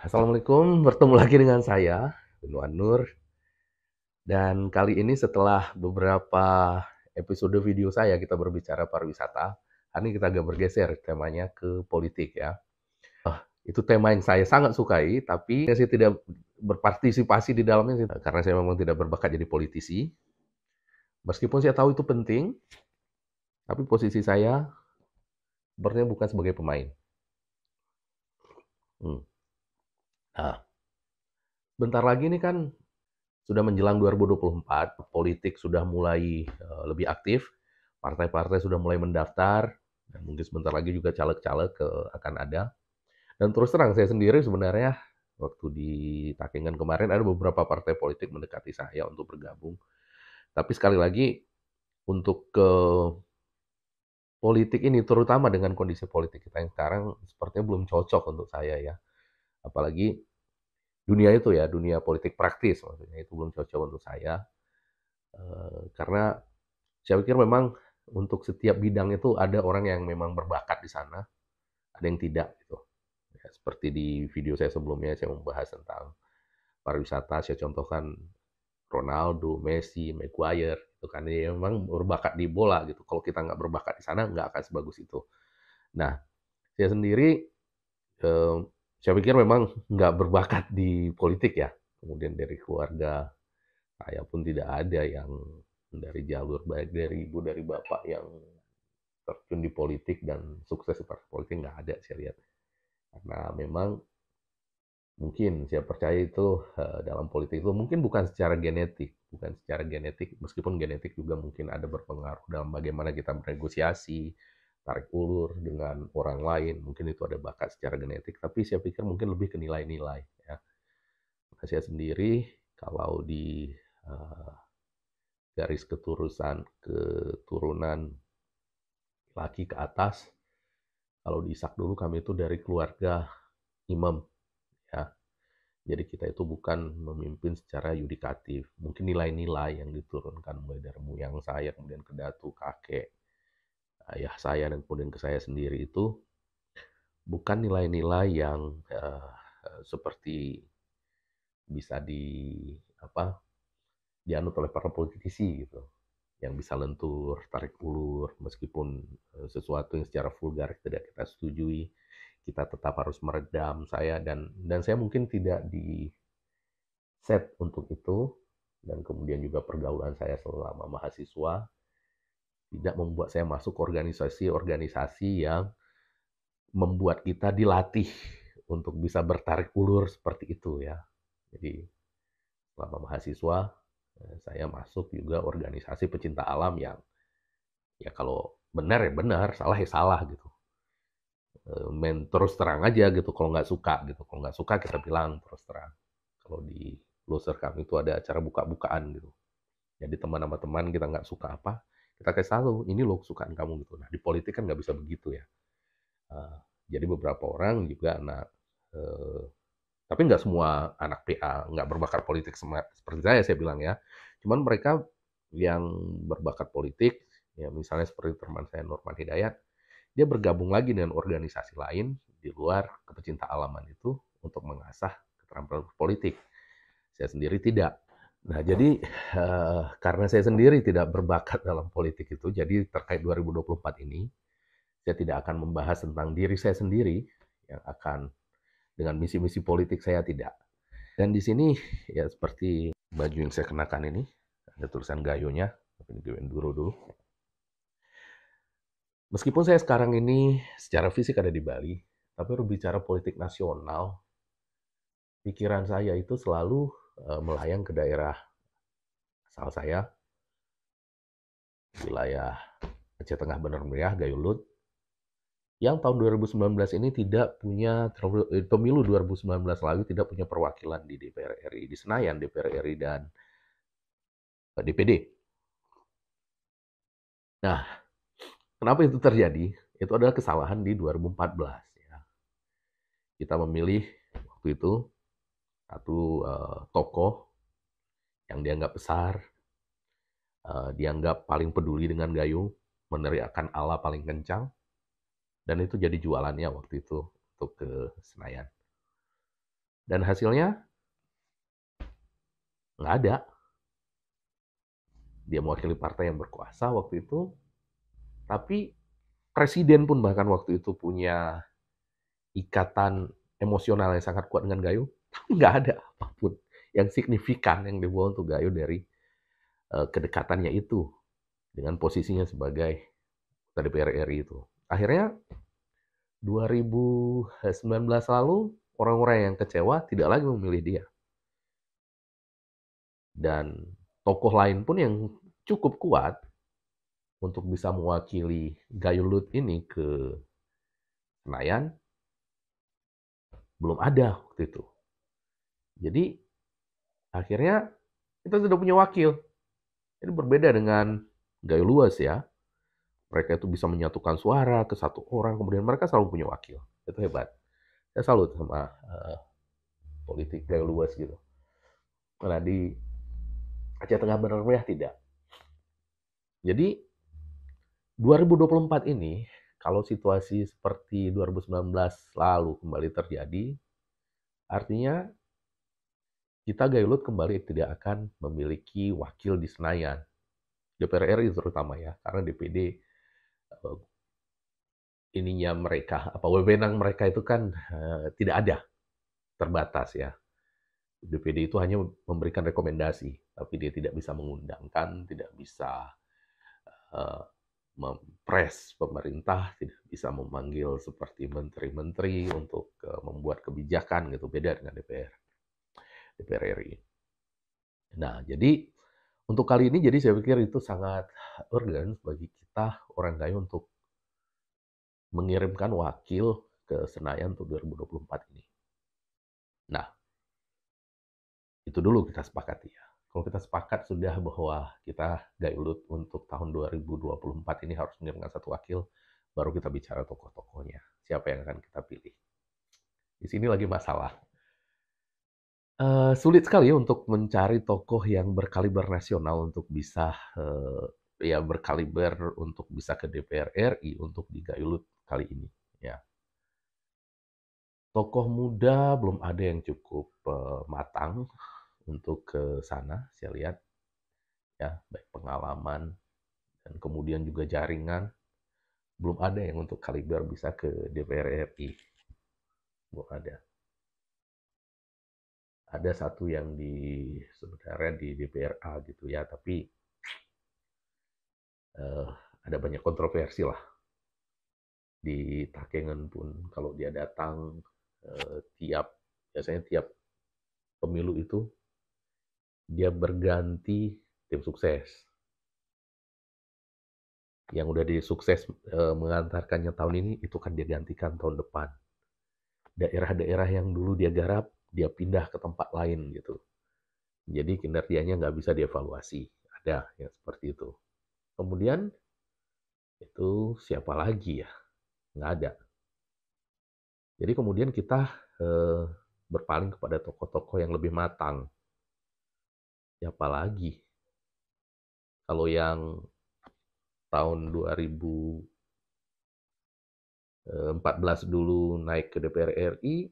Assalamualaikum, bertemu lagi dengan saya, Benua Nur. Dan kali ini setelah beberapa episode video saya kita berbicara pariwisata, hari ini kita agak bergeser temanya ke politik ya. Itu tema yang saya sangat sukai, tapi saya tidak berpartisipasi di dalamnya karena saya memang tidak berbakat jadi politisi. Meskipun saya tahu itu penting, tapi posisi saya sebenarnya bukan sebagai pemain. Hmm. Nah, bentar lagi ini kan sudah menjelang 2024, politik sudah mulai lebih aktif, partai-partai sudah mulai mendaftar, dan mungkin sebentar lagi juga caleg-caleg akan ada. Dan terus terang saya sendiri sebenarnya waktu di Takengan kemarin ada beberapa partai politik mendekati saya untuk bergabung. Tapi sekali lagi untuk ke politik ini terutama dengan kondisi politik kita yang sekarang sepertinya belum cocok untuk saya ya. Apalagi dunia itu ya, dunia politik praktis maksudnya itu belum cocok untuk saya. Karena saya pikir memang untuk setiap bidang itu ada orang yang memang berbakat di sana, ada yang tidak gitu. Ya, seperti di video saya sebelumnya saya membahas tentang pariwisata, saya contohkan Ronaldo, Messi, Maguire, itu kan dia memang berbakat di bola gitu. Kalau kita nggak berbakat di sana nggak akan sebagus itu. Nah, saya sendiri eh, saya pikir memang nggak berbakat di politik ya. Kemudian dari keluarga saya pun tidak ada yang dari jalur baik dari ibu dari bapak yang terjun di politik dan sukses di partai politik nggak ada saya lihat. Karena memang mungkin saya percaya itu dalam politik itu mungkin bukan secara genetik, meskipun genetik juga mungkin ada berpengaruh dalam bagaimana kita bernegosiasi, tarik ulur dengan orang lain, mungkin itu ada bakat secara genetik, tapi saya pikir mungkin lebih ke nilai-nilai ya. Nah, saya sendiri kalau di uh, garis keturunan laki ke atas, kalau di Ishak dulu kami itu dari keluarga imam ya. Jadi kita itu bukan memimpin secara yudikatif. Mungkin nilai-nilai yang diturunkan mulai dari moyang saya, kemudian ke datu, kakek, ayah saya, dan kemudian ke saya sendiri itu bukan nilai-nilai yang seperti bisa apa dianut oleh para politisi gitu, yang bisa lentur, tarik ulur, meskipun sesuatu yang secara vulgar tidak kita setujui, kita tetap harus meredam saya dan saya mungkin tidak di set untuk itu, dan kemudian juga pergaulan saya selama mahasiswa tidak membuat saya masuk organisasi-organisasi yang membuat kita dilatih untuk bisa bertarik ulur seperti itu ya. Jadi selama mahasiswa saya masuk juga organisasi pecinta alam yang ya kalau benar ya benar, salah ya salah gitu. Main terus terang aja gitu kalau nggak suka gitu. Kalau nggak suka kita bilang terus terang. Kalau di loser kami itu ada acara buka-bukaan gitu. Jadi teman sama teman kita nggak suka apa, kita kasih tahu, ini loh kesukaan kamu gitu. Nah di politik kan nggak bisa begitu ya. Uh, jadi beberapa orang juga anak, tapi nggak semua anak PA nggak berbakat politik seperti saya bilang ya. Cuman mereka yang berbakat politik, ya misalnya seperti teman saya Nurman Hidayat, dia bergabung lagi dengan organisasi lain di luar kepecinta alaman itu untuk mengasah keterampilan politik. Saya sendiri tidak. Nah, jadi karena saya sendiri tidak berbakat dalam politik itu, jadi terkait 2024 ini, saya tidak akan membahas tentang diri saya sendiri yang akan dengan misi-misi politik saya tidak. Dan di sini ya seperti baju yang saya kenakan ini, ada tulisan gayonya, tapi ini enduro dulu. Meskipun saya sekarang ini secara fisik ada di Bali, tapi berbicara politik nasional, pikiran saya itu selalu melayang ke daerah asal saya, wilayah Aceh Tengah Bener Meriah, Gayulut, yang tahun 2019 ini tidak punya, pemilu 2019 lalu tidak punya perwakilan di DPR RI, di Senayan, DPR RI dan DPD. Nah, kenapa itu terjadi? Itu adalah kesalahan di 2014. Ya. Kita memilih waktu itu satu tokoh yang dianggap besar, dianggap paling peduli dengan gayung, meneriakkan Allah paling kencang, dan itu jadi jualannya waktu itu untuk ke Senayan. Dan hasilnya nggak ada. Dia mewakili partai yang berkuasa waktu itu, tapi presiden pun bahkan waktu itu punya ikatan emosional yang sangat kuat dengan Gayo, nggak ada apapun yang signifikan yang dibawa untuk Gayo dari kedekatannya itu dengan posisinya sebagai ketua DPR RI itu. Akhirnya 2019 lalu, orang-orang yang kecewa tidak lagi memilih dia. Dan tokoh lain pun yang cukup kuat untuk bisa mewakili Gayo Lut ini ke Senayan, belum ada waktu itu. Jadi akhirnya kita sudah punya wakil. Ini berbeda dengan Gayo Luas ya. Mereka itu bisa menyatukan suara ke satu orang, kemudian mereka selalu punya wakil. Itu hebat. Saya salut sama politik Gayo Luas gitu. Karena di Aceh Tengah Bener Meriah tidak. Jadi 2024 ini, kalau situasi seperti 2019 lalu kembali terjadi, artinya kita Gayulut kembali tidak akan memiliki wakil di Senayan. DPR RI terutama ya, karena DPD ininya mereka, wewenang mereka itu kan tidak ada, terbatas ya. DPD itu hanya memberikan rekomendasi, tapi dia tidak bisa mengundangkan, tidak bisa mempres pemerintah, tidak bisa memanggil seperti menteri-menteri untuk membuat kebijakan gitu, beda dengan DPR RI. Nah, jadi untuk kali ini jadi saya pikir itu sangat urgent bagi kita orang Gayo untuk mengirimkan wakil ke Senayan untuk 2024 ini. Nah, itu dulu kita sepakati ya. Kalau kita sepakat sudah bahwa kita Gayulut untuk tahun 2024 ini harus mengirimkan satu wakil, baru kita bicara tokoh-tokohnya. Siapa yang akan kita pilih. Di sini lagi masalah. Sulit sekali untuk mencari tokoh yang berkaliber nasional untuk bisa berkaliber untuk bisa ke DPR RI untuk di Gayulut kali ini. Ya. Tokoh muda belum ada yang cukup matang untuk ke sana, saya lihat ya, baik pengalaman dan kemudian juga jaringan, belum ada yang untuk kaliber bisa ke DPR RI. Belum ada. Ada satu yang sebenarnya di DPRA gitu ya, tapi ada banyak kontroversi lah. Di Takengon pun kalau dia datang biasanya tiap pemilu itu dia berganti tim sukses. Yang udah disukses mengantarkannya tahun ini itu kan dia gantikan tahun depan. Daerah-daerah yang dulu dia garap dia pindah ke tempat lain gitu. Jadi kinerjanya nggak bisa dievaluasi. Ada yang seperti itu. Kemudian itu siapa lagi ya? Nggak ada. Jadi kemudian kita berpaling kepada tokoh-tokoh yang lebih matang. Siapa lagi? Kalau yang tahun 2014 dulu naik ke DPR RI,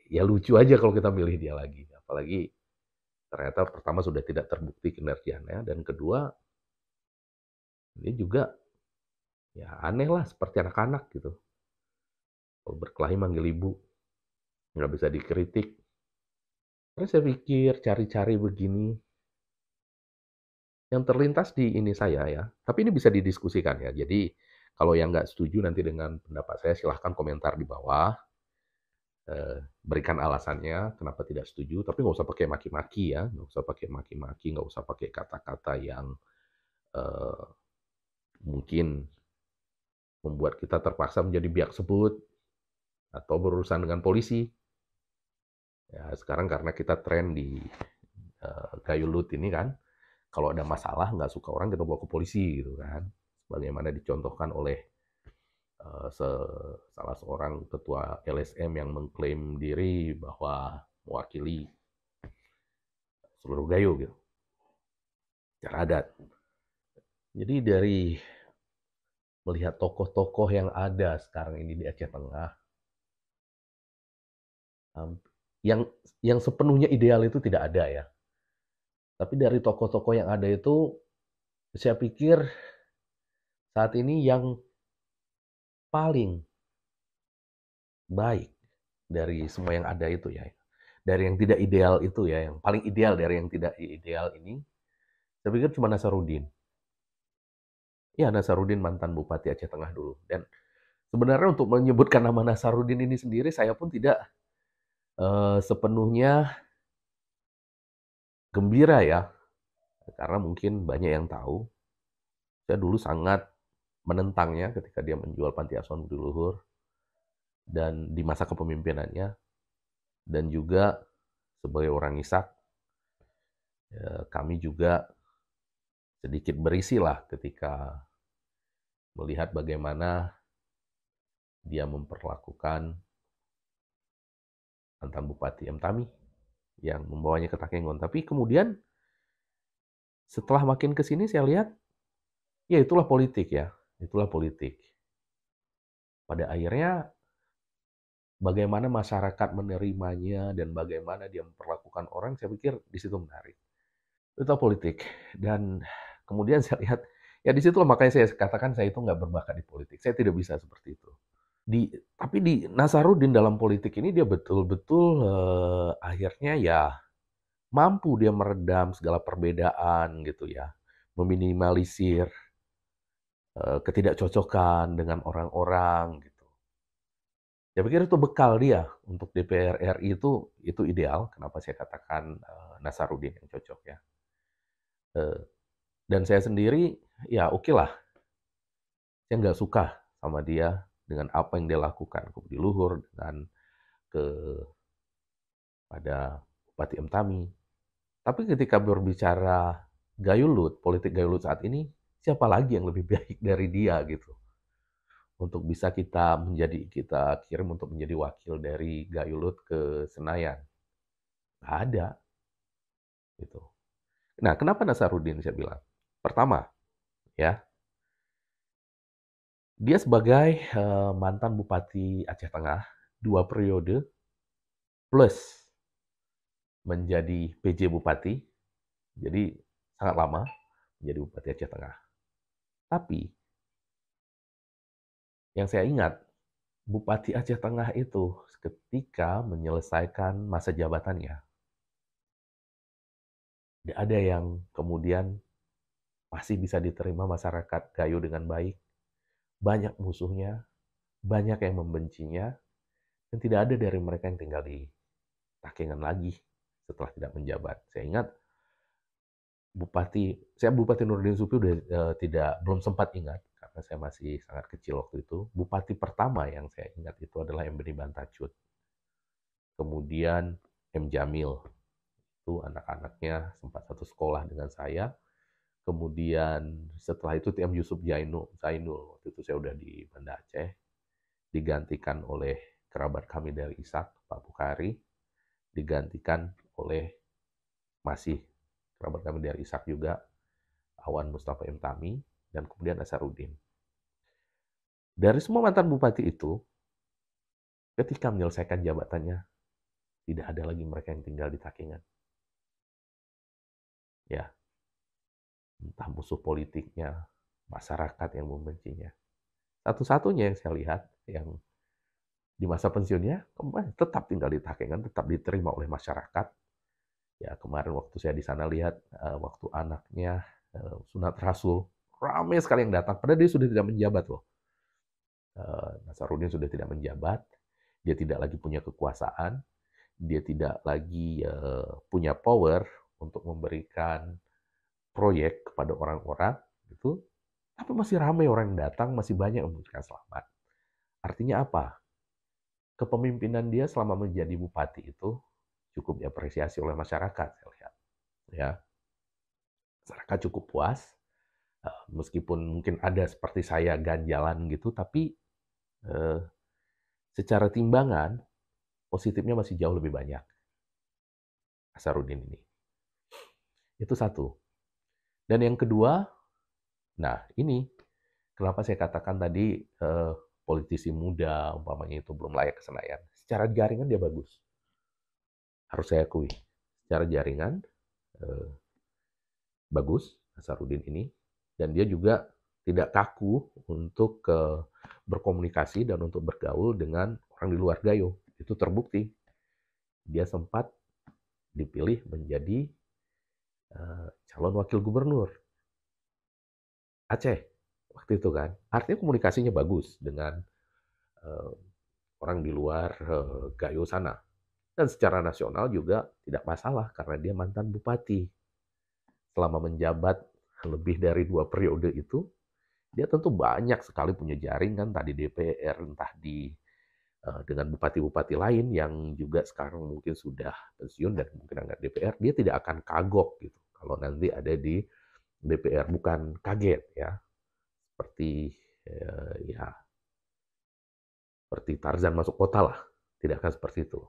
ya lucu aja kalau kita milih dia lagi. Apalagi ternyata pertama sudah tidak terbukti kinerjanya, dan kedua ini juga ya aneh lah seperti anak-anak gitu. Kalau berkelahi manggil ibu, nggak bisa dikritik. Terus saya pikir cari-cari begini, yang terlintas di ini saya ya, tapi ini bisa didiskusikan ya. Jadi kalau yang nggak setuju nanti dengan pendapat saya silahkan komentar di bawah, berikan alasannya kenapa tidak setuju, tapi nggak usah pakai maki-maki ya, nggak usah pakai maki-maki, nggak usah pakai kata-kata yang eh, mungkin membuat kita terpaksa menjadi pihak sebut atau berurusan dengan polisi. Ya, sekarang karena kita tren di Gayulut ini kan, kalau ada masalah nggak suka orang kita bawa ke polisi gitu kan, bagaimana dicontohkan oleh salah seorang ketua LSM yang mengklaim diri bahwa mewakili seluruh Gayo gitu, secara adat. Jadi dari melihat tokoh-tokoh yang ada sekarang ini di Aceh Tengah, Mmm, yang sepenuhnya ideal itu tidak ada ya. Tapi dari tokoh-tokoh yang ada itu, saya pikir saat ini yang paling baik dari semua yang ada itu ya, dari yang tidak ideal itu ya, yang paling ideal dari yang tidak ideal ini, saya pikir cuma Nasaruddin. Ya, Nasaruddin mantan Bupati Aceh Tengah dulu. Dan sebenarnya untuk menyebutkan nama Nasaruddin ini sendiri, saya pun tidak sepenuhnya gembira ya, karena mungkin banyak yang tahu, saya dulu sangat menentangnya ketika dia menjual panti asuhan Budi Luhur dan di masa kepemimpinannya, dan juga sebagai orang Ishak, kami juga sedikit berisi lah ketika melihat bagaimana dia memperlakukan mantan Bupati M. Tami yang membawanya ke Takengon. Tapi kemudian setelah makin ke sini saya lihat, ya itulah politik ya, itulah politik. Pada akhirnya bagaimana masyarakat menerimanya dan bagaimana dia memperlakukan orang, saya pikir di situ menarik. Itu politik. Dan kemudian saya lihat, ya di situ makanya saya katakan saya itu nggak berbakat di politik. Saya tidak bisa seperti itu. Tapi di Nasaruddin dalam politik ini dia betul-betul akhirnya ya mampu dia meredam segala perbedaan gitu ya, meminimalisir ketidakcocokan dengan orang-orang gitu. Saya pikir itu bekal dia untuk DPR RI itu ideal. Kenapa saya katakan Nasaruddin yang cocok ya. Eh, dan saya sendiri ya oke lah, saya nggak suka sama dia dengan apa yang dia lakukan ke Budi Luhur, dengan pada Bupati M. Tami. Tapi ketika berbicara Gayulut, politik Gayulut saat ini, siapa lagi yang lebih baik dari dia gitu? Untuk bisa kita kirim untuk menjadi wakil dari Gayulut ke Senayan. Nggak ada gitu. Nah, kenapa Nasaruddin saya bilang? Pertama, ya, dia sebagai mantan Bupati Aceh Tengah 2 periode plus menjadi PJ Bupati, jadi sangat lama menjadi Bupati Aceh Tengah. Tapi yang saya ingat, Bupati Aceh Tengah itu ketika menyelesaikan masa jabatannya, tidak ada yang kemudian masih bisa diterima masyarakat Gayo dengan baik. Banyak musuhnya, banyak yang membencinya, dan tidak ada dari mereka yang tinggal di Takengon lagi setelah tidak menjabat. Saya ingat saya Bupati Nurdin Supri belum sempat ingat karena saya masih sangat kecil waktu itu. Bupati pertama yang saya ingat itu adalah M. Beni Bantacut. Kemudian M. Jamil, itu anak-anaknya sempat satu sekolah dengan saya. Kemudian setelah itu TM Yusuf Zainul, waktu itu saya udah di Banda Aceh, digantikan oleh kerabat kami dari Ishak, Pak Bukhari, digantikan oleh masih kerabat kami dari Ishak juga, Awan Mustafa M. Tami, dan kemudian Nasaruddin. Dari semua mantan bupati itu, ketika menyelesaikan jabatannya, tidak ada lagi mereka yang tinggal di Takengon. Ya, entah musuh politiknya, masyarakat yang membencinya. Satu-satunya yang saya lihat, yang di masa pensiunnya, tetap tinggal di Takengon, tetap diterima oleh masyarakat. Ya, kemarin waktu saya di sana lihat, waktu anaknya sunat rasul, ramai sekali yang datang, padahal dia sudah tidak menjabat loh. Nasaruddin sudah tidak menjabat, dia tidak lagi punya kekuasaan, dia tidak lagi punya power untuk memberikan proyek kepada orang-orang, gitu. Tapi masih ramai orang yang datang, masih banyak yang memberikan selamat. Artinya apa? Kepemimpinan dia selama menjadi bupati itu cukup diapresiasi oleh masyarakat, saya lihat. Ya, masyarakat cukup puas, meskipun mungkin ada seperti saya ganjalan gitu, tapi eh, secara timbangan positifnya masih jauh lebih banyak. Nasaruddin ini. Itu satu. Dan yang kedua, nah ini kenapa saya katakan tadi politisi muda umpamanya itu belum layak ke Senayan. Secara jaringan dia bagus. harus saya akui, secara jaringan eh, bagus Nasarudin ini, dan dia juga tidak kaku untuk berkomunikasi dan untuk bergaul dengan orang di luar Gayo. Itu terbukti. Dia sempat dipilih menjadi calon wakil gubernur Aceh waktu itu kan. Artinya komunikasinya bagus dengan eh, orang di luar Gayo sana. Dan secara nasional juga tidak masalah karena dia mantan bupati. Selama menjabat lebih dari 2 periode itu, dia tentu banyak sekali punya jaringan, entah di DPR, entah di dengan bupati-bupati lain yang juga sekarang mungkin sudah pensiun dan mungkin angkat DPR, dia tidak akan kagok gitu kalau nanti ada di DPR, bukan kaget ya, seperti ya seperti Tarzan masuk kota lah, tidak akan seperti itu.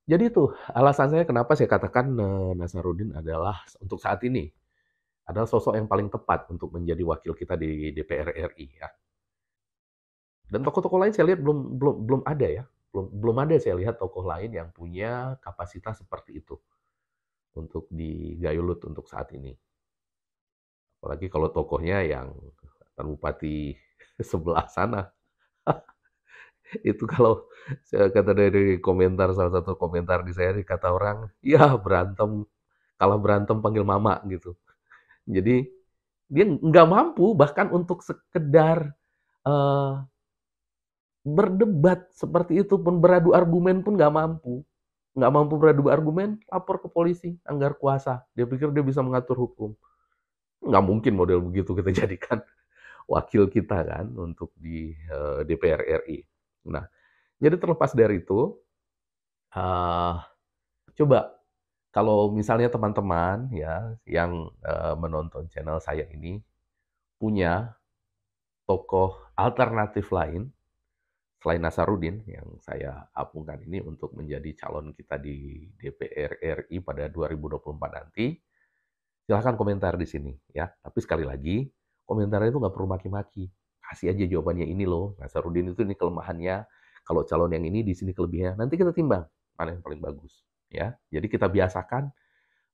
Jadi itu alasan saya kenapa saya katakan Nasarudin adalah untuk saat ini adalah sosok yang paling tepat untuk menjadi wakil kita di DPR RI ya. Dan tokoh-tokoh lain saya lihat belum belum belum ada ya. Belum belum ada saya lihat tokoh lain yang punya kapasitas seperti itu untuk di Gayulut untuk saat ini. Apalagi kalau tokohnya yang bupati sebelah sana. Itu kalau saya kata dari komentar, salah satu komentar di saya kata orang, ya berantem, kalah berantem panggil mama gitu. Jadi dia nggak mampu bahkan untuk sekedar eh, berdebat seperti itu pun, beradu argumen pun nggak mampu. Nggak mampu beradu argumen, lapor ke polisi, anggar kuasa. Dia pikir dia bisa mengatur hukum. Nggak mungkin model begitu kita jadikan wakil kita kan untuk di DPR RI. Nah, jadi terlepas dari itu, uh, coba kalau misalnya teman-teman ya yang menonton channel saya ini punya tokoh alternatif lain selain Nasarudin yang saya apungkan ini untuk menjadi calon kita di DPR RI pada 2024 nanti, silahkan komentar di sini ya. Tapi sekali lagi, komentarnya itu nggak perlu maki-maki. Kasih aja jawabannya ini loh, Nasarudin itu ini kelemahannya, kalau calon yang ini di sini kelebihannya. Nanti kita timbang mana yang paling bagus ya. Jadi kita biasakan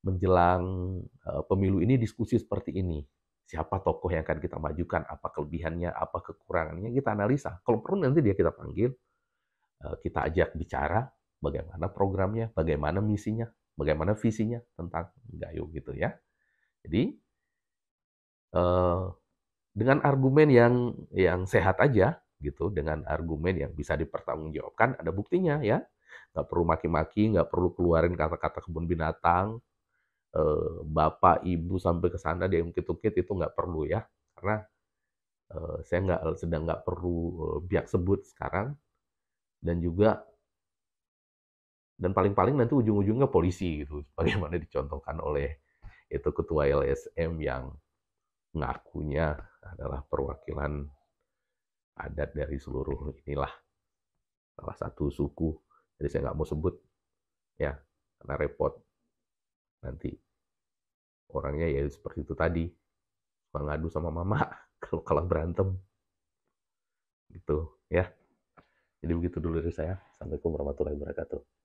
menjelang pemilu ini diskusi seperti ini. Siapa tokoh yang akan kita majukan, apa kelebihannya, apa kekurangannya, kita analisa. Kalau perlu nanti dia kita panggil, kita ajak bicara bagaimana programnya, bagaimana misinya, bagaimana visinya tentang Gayo gitu ya. Jadi eh, dengan argumen yang sehat aja gitu, dengan argumen yang bisa dipertanggungjawabkan, ada buktinya ya. Nggak perlu maki-maki, nggak perlu keluarin kata-kata kebun binatang, bapak, ibu sampai ke sana dia ungkit-ungkit itu nggak perlu ya. Karena saya sedang nggak perlu biak sebut sekarang dan juga dan paling-paling nanti ujung-ujungnya polisi gitu. Bagaimana dicontohkan oleh itu ketua LSM yang ngakunya adalah perwakilan adat dari seluruh inilah salah satu suku. Jadi saya nggak mau sebut ya karena repot nanti orangnya ya seperti itu tadi suka ngadu sama mama kalau kalah berantem gitu ya. Jadi begitu dulu dari saya. Assalamualaikum warahmatullahi wabarakatuh.